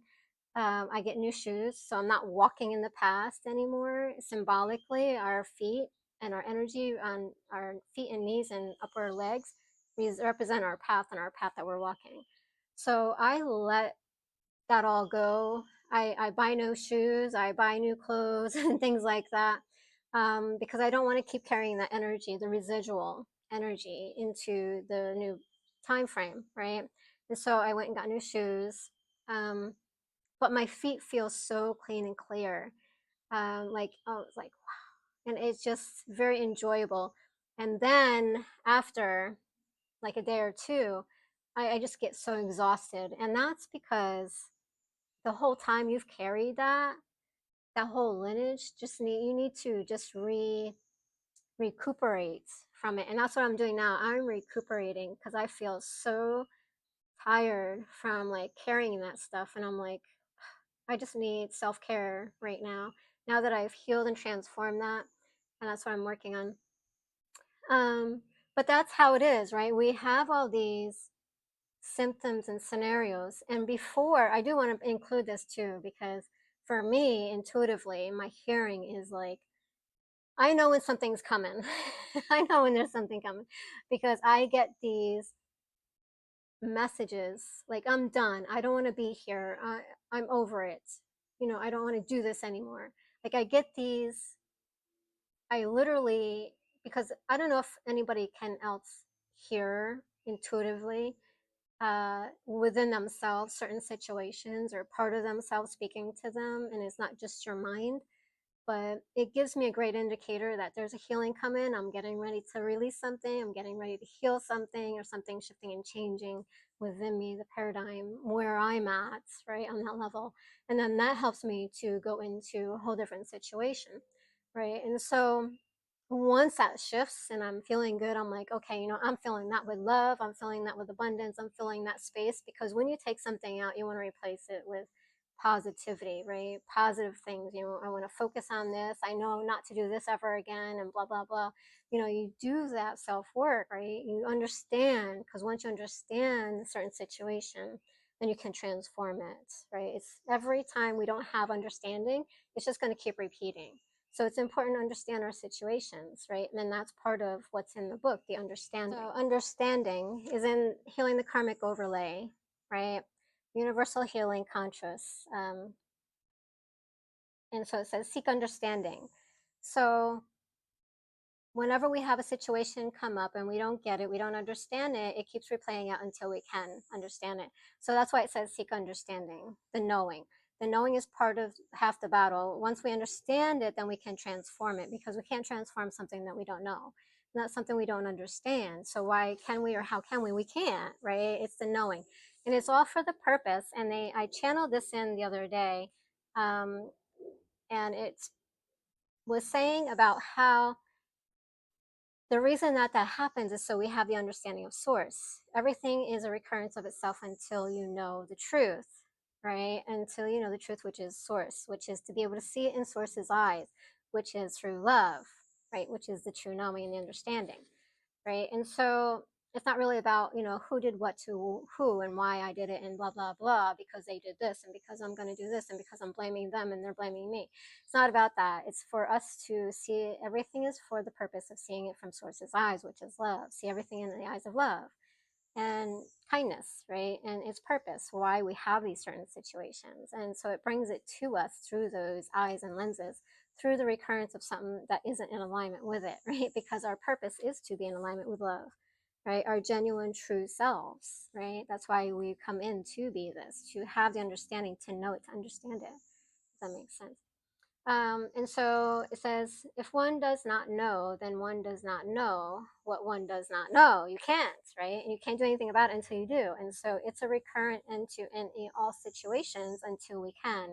I get new shoes, so I'm not walking in the past anymore. Symbolically, our feet and our energy on our feet and knees and upper legs, represent our path and our path that we're walking. So I let that all go. I buy new shoes, I buy new clothes and things like that, because I don't want to keep carrying that energy, the residual energy, into the new time frame, right? And so I went and got new shoes, but my feet feel so clean and clear. Like, oh, it's like, and it's just very enjoyable. And then after like a day or two, I just get so exhausted, and that's because the whole time you've carried that whole lineage, you need to just recuperate from it. And that's what I'm doing now. I'm recuperating because I feel so tired from like carrying that stuff, and I'm like, I just need self-care right now that I've healed and transformed that. And that's what I'm working on. But that's how it is, right? We have all these symptoms and scenarios. And before, I do want to include this too, because for me, intuitively, my hearing is like, I know when something's coming. I know when there's something coming, because I get these messages like, I'm done. I don't want to be here. I'm over it. I don't want to do this anymore. Like, I get these, I literally, because I don't know if anybody can else hear intuitively within themselves certain situations, or part of themselves speaking to them, and it's not just your mind, but it gives me a great indicator that there's a healing coming. I'm getting ready to release something, I'm getting ready to heal something, or something shifting and changing within me, the paradigm where I'm at, right, on that level. And then that helps me to go into a whole different situation, right? And so once that shifts and I'm feeling good, I'm like, okay, I'm feeling that with love, I'm feeling that with abundance, I'm feeling that space. Because when you take something out, you want to replace it with positivity, right? Positive things. I want to focus on this. I know not to do this ever again, and blah, blah, blah. You do that self work, right? You understand, because once you understand a certain situation, then you can transform it, right? It's every time we don't have understanding, it's just going to keep repeating. So it's important to understand our situations, right? And then that's part of what's in the book, the understanding. So understanding is in healing the karmic overlay, right? Universal healing conscious. And so it says seek understanding. So whenever we have a situation come up and we don't get it, we don't understand it, it keeps replaying out until we can understand it. So that's why it says seek understanding, the knowing. The knowing is part of half the battle. Once we understand it, then we can transform it, because we can't transform something that we don't know. Not something we don't understand. So why can we, or how can we? We can't, right? It's the knowing. And it's all for the purpose. And I channeled this in the other day, and it was saying about how the reason that happens is so we have the understanding of source. Everything is a recurrence of itself until you know the truth, right? Until you know the truth, which is source, which is to be able to see it in source's eyes, which is through love, right? Which is the true knowing and the understanding, right? And so it's not really about, who did what to who and why I did it and blah, blah, blah, because they did this and because I'm going to do this and because I'm blaming them and they're blaming me. It's not about that. It's for us to see everything is for the purpose of seeing it from source's eyes, which is love. See everything in the eyes of love and kindness, right? And its purpose, why we have these certain situations. And so it brings it to us through those eyes and lenses, through the recurrence of something that isn't in alignment with it, right? Because our purpose is to be in alignment with love, right? Our genuine true selves, right? That's why we come in to be this, to have the understanding, to know it, to understand it. Does that make sense? And so it says, if one does not know, then one does not know what one does not know. You can't, right? And you can't do anything about it until you do. And so it's a recurrent into in all situations until we can,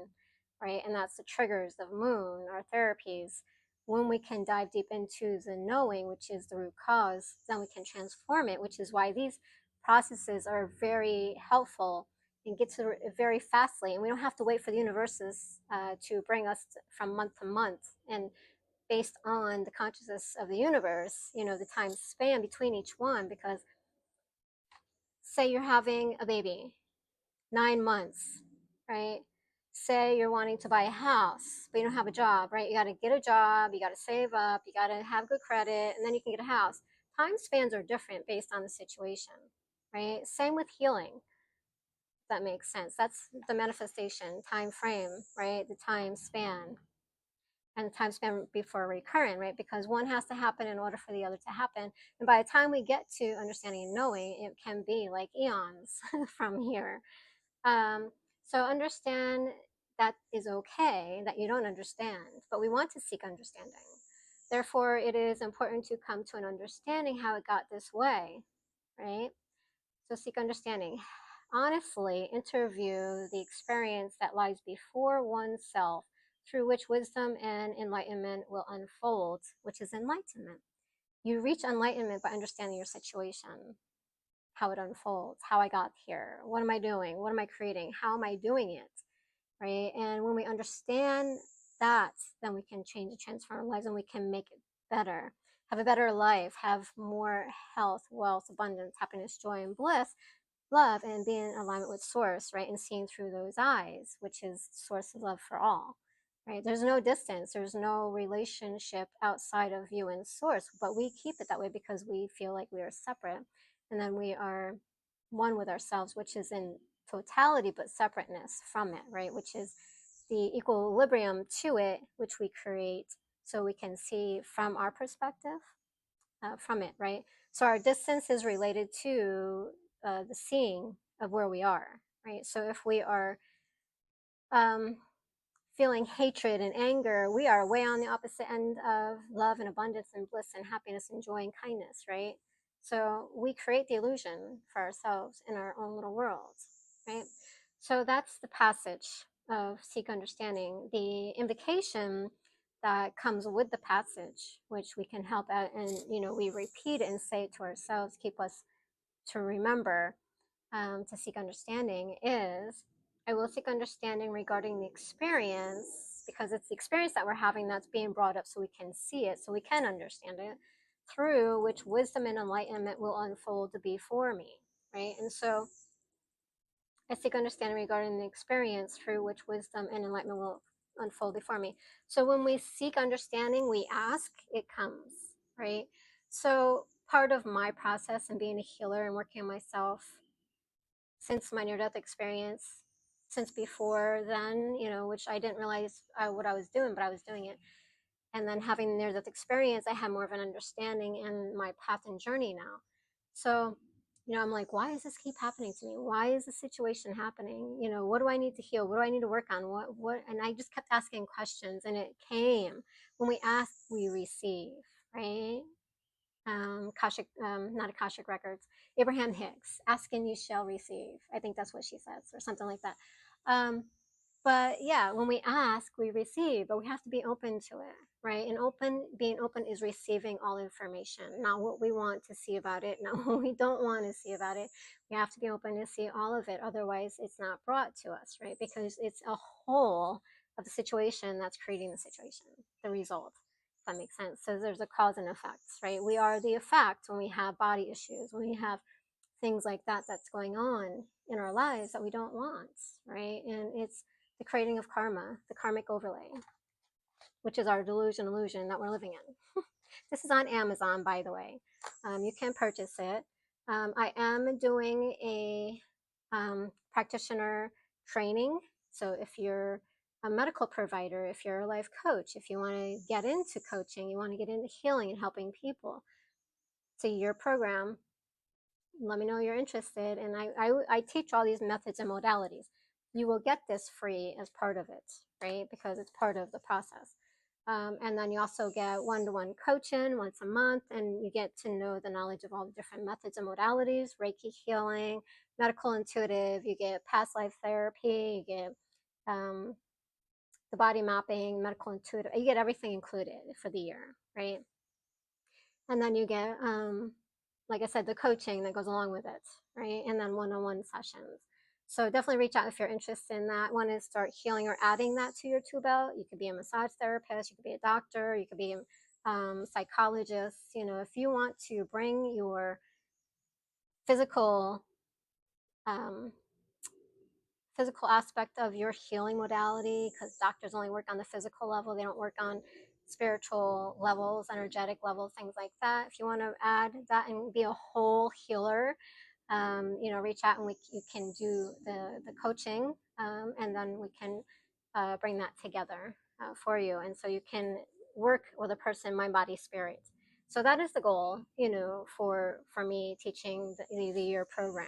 right? And that's the triggers of moon, our therapies. When we can dive deep into the knowing, which is the root cause, then we can transform it, which is why these processes are very helpful and get to it very fastly. And we don't have to wait for the universes to bring us from month to month. And based on the consciousness of the universe, the time span between each one, because say you're having a baby, 9 months, right? Say you're wanting to buy a house, but you don't have a job, right? You got to get a job, you got to save up, you got to have good credit, and then you can get a house. time spans are different based on the situation, right? Same with healing. That makes sense. That's the manifestation time frame, right? The time span, and time span before recurrent, right? Because one has to happen in order for the other to happen. And by the time we get to understanding and knowing, it can be like eons from here. Um, so understand that is okay, that you don't understand, but we want to seek understanding. Therefore, it is important to come to an understanding how it got this way, right? So seek understanding. Honestly, interview the experience that lies before oneself, through which wisdom and enlightenment will unfold, which is enlightenment. You reach enlightenment by understanding your situation, how it unfolds, how I got here, what am I doing, what am I creating, how am I doing it, right? And when we understand that, then we can change and transform our lives, and we can make it better, have a better life, have more health, wealth, abundance, happiness, joy, and bliss, love, and being in alignment with source, right? And seeing through those eyes, which is source of love for all, right? There's no distance, there's no relationship outside of you and source, but we keep it that way because we feel like we are separate, and then we are one with ourselves, which is in totality but separateness from it, right? Which is the equilibrium to it, which we create so we can see from our perspective, from it, right? So our distance is related to the seeing of where we are, right? So if we are um, feeling hatred and anger, we are way on the opposite end of love and abundance and bliss and happiness and joy and kindness, right? So we create the illusion for ourselves in our own little worlds, right? So that's the passage of seek understanding. The invocation that comes with the passage, which we can help out, and we repeat it and say it to ourselves, keep us to remember, to seek understanding, is I will seek understanding regarding the experience, because it's the experience that we're having that's being brought up so we can see it, so we can understand it, through which wisdom and enlightenment will unfold before me, right? And so I seek understanding regarding the experience through which wisdom and enlightenment will unfold before me. So when we seek understanding, we ask, it comes, right? So part of my process in being a healer and working on myself since my near death experience, since before then, which I didn't realize what I was doing, but I was doing it. And then having near death experience, I had more of an understanding in my path and journey now. So, I'm like, why does this keep happening to me? Why is this situation happening? What do I need to heal? What do I need to work on? What? And I just kept asking questions, and it came. When we ask, we receive, right? Akashic, not Akashic records, Abraham Hicks, ask and you shall receive. I think that's what she says, or something like that. But yeah, when we ask, we receive, but we have to be open to it, right? And being open is receiving all information, not what we want to see about it, not what we don't want to see about it. We have to be open to see all of it. Otherwise, it's not brought to us, right? Because it's a whole of the situation that's creating the situation, the result. If that makes sense. So there's a cause and effect, right? We are the effect when we have body issues, when we have things like that that's going on in our lives that we don't want, right? And it's the creating of karma, the karmic overlay, which is our illusion that we're living in. This is on Amazon, by the way. You can purchase it. I am doing a practitioner training. So if you're a medical provider, if you're a life coach, if you want to get into coaching, you want to get into healing and helping people, to your program, let me know you're interested. And I teach all these methods and modalities. You will get this free as part of it, right? Because it's part of the process. And then you also get one-to-one coaching once a month, and you get to know the knowledge of all the different methods and modalities, Reiki healing, medical intuitive, you get past life therapy, you get the body mapping, medical intuitive, you get everything included for the year, right? And then you get, like I said, the coaching that goes along with it, right? And then one-on-one sessions. So definitely reach out if you're interested in that. Want to start healing or adding that to your tool belt. You could be a massage therapist, you could be a doctor, you could be a psychologist. If you want to bring your physical um, physical aspect of your healing modality, because doctors only work on the physical level, they don't work on spiritual levels, energetic levels, things like that. If you want to add that and be a whole healer, reach out and you can do the coaching, and then we can bring that together for you. And so you can work with a person, mind, body, spirit. So that is the goal, for me teaching the year program.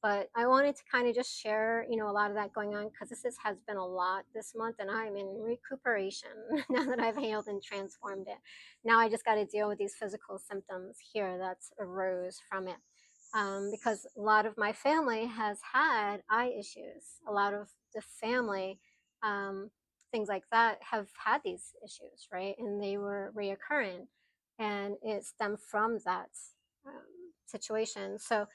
But I wanted to kind of just share, a lot of that going on, because has been a lot this month, and I'm in recuperation now that I've healed and transformed it. Now I just got to deal with these physical symptoms here that arose from it. Because a lot of my family has had eye issues. A lot of the family, things like that, have had these issues, right? And they were reoccurring, and it stemmed from that situation. So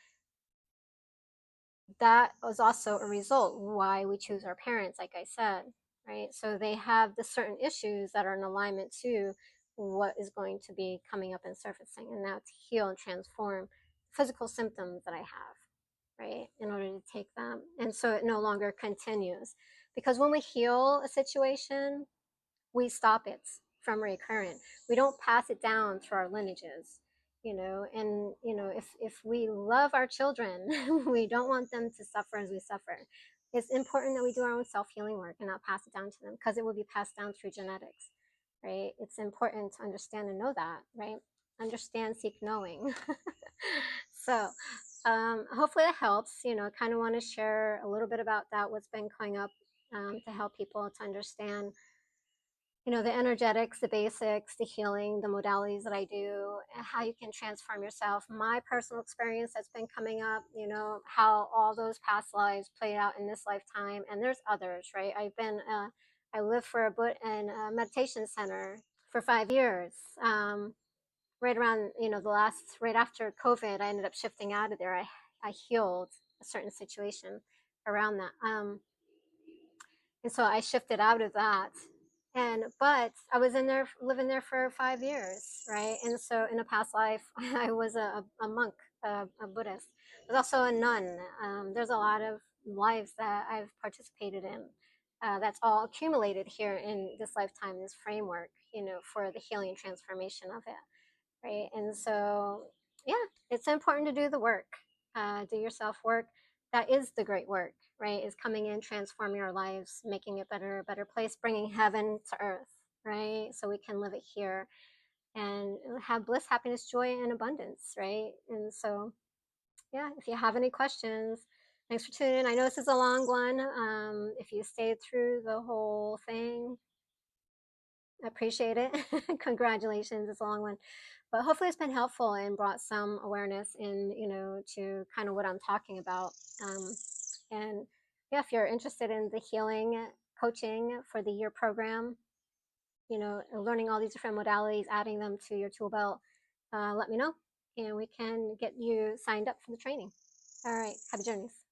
that was also a result why we choose our parents, like I said, right? So they have the certain issues that are in alignment to what is going to be coming up and surfacing, and now to heal and transform physical symptoms that I have, right, in order to take them. And so it no longer continues, because when we heal a situation, we stop it from recurring. We don't pass it down through our lineages, and if we love our children, we don't want them to suffer as we suffer. It's important that we do our own self-healing work and not pass it down to them, because it will be passed down through genetics, right? It's important to understand and know that, right? Understand, seek knowing. So hopefully that helps. Kind of want to share a little bit about that, what's been coming up, to help people to understand the energetics, the basics, the healing, the modalities that I do, how you can transform yourself. My personal experience that's been coming up, how all those past lives played out in this lifetime. And there's others, right? I lived for a Buddha and a meditation center for 5 years. Right around, right after COVID, I ended up shifting out of there. I healed a certain situation around that. And so I shifted out of that. But I was living there for 5 years, right? And so in a past life, I was a monk, a Buddhist. I was also a nun. There's a lot of lives that I've participated in. That's all accumulated here in this lifetime, this framework, for the healing and transformation of it, right? And so, yeah, it's important to do the work, do your self work. That is the great work, right? Is coming in, transforming our lives, making it better, a better place, bringing heaven to earth, right? So we can live it here and have bliss, happiness, joy, and abundance, right? And so, yeah, if you have any questions, thanks for tuning in. I know this is a long one. If you stayed through the whole thing, I appreciate it. Congratulations, it's a long one. But hopefully it's been helpful and brought some awareness in, to kind of what I'm talking about. And yeah, if you're interested in the healing coaching for the year program, learning all these different modalities, adding them to your tool belt, let me know and we can get you signed up for the training. All right, happy journeys.